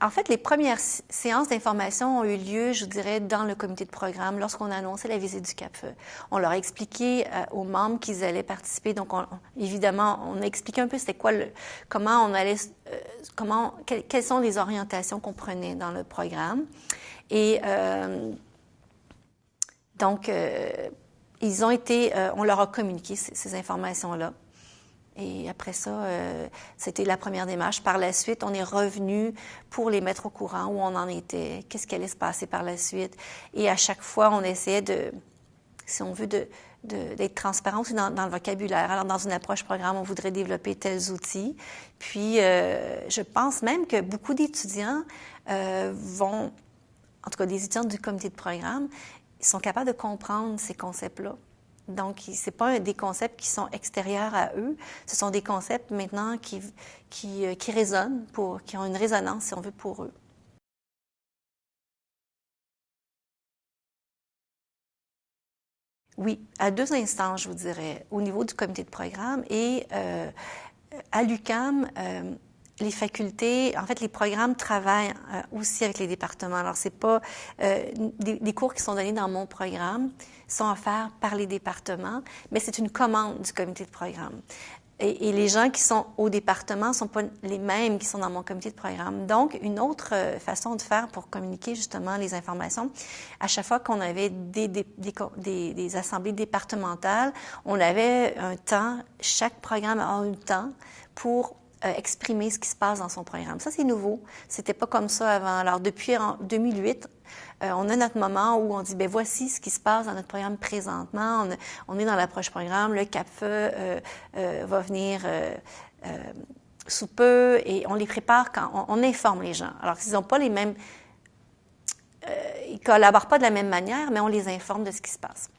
En fait, les premières séances d'information ont eu lieu, je vous dirais, dans le comité de programme lorsqu'on a annoncé la visite du Cap-Feu. On leur a expliqué aux membres qu'ils allaient participer. Donc, évidemment, on a expliqué un peu c'était quoi comment on allait, quelles sont les orientations qu'on prenait dans le programme. Et donc, ils ont été, on leur a communiqué ces informations-là. Et après ça, c'était la première démarche. Par la suite, on est revenu pour les mettre au courant où on en était, qu'est-ce qui allait se passer par la suite. Et à chaque fois, on essayait de, si on veut, d'être transparent aussi dans le vocabulaire. Alors, dans une approche programme, on voudrait développer tels outils. Puis, je pense même que beaucoup d'étudiants vont, en tout cas des étudiants du comité de programme, ils sont capables de comprendre ces concepts-là. Donc, ce n'est pas des concepts qui sont extérieurs à eux, ce sont des concepts maintenant qui résonnent, qui ont une résonance, si on veut, pour eux. Oui, à deux instants, je vous dirais, au niveau du comité de programme et à l'UQAM, les facultés, en fait, les programmes travaillent aussi avec les départements. Alors, c'est pas des cours qui sont donnés dans mon programme sont offerts par les départements, mais c'est une commande du comité de programme. Et les gens qui sont au département ne sont pas les mêmes qui sont dans mon comité de programme. Donc, une autre façon de faire pour communiquer justement les informations, à chaque fois qu'on avait des assemblées départementales, on avait un temps, chaque programme a un temps pour exprimer ce qui se passe dans son programme. Ça, c'est nouveau. C'était pas comme ça avant. Alors, depuis 2008, on a notre moment où on dit, ben voici ce qui se passe dans notre programme présentement. On est dans l'approche programme. Le Cap-Feu va venir sous peu et on les prépare quand on informe les gens. Alors, ils n'ont pas les mêmes... ils collaborent pas de la même manière, mais on les informe de ce qui se passe.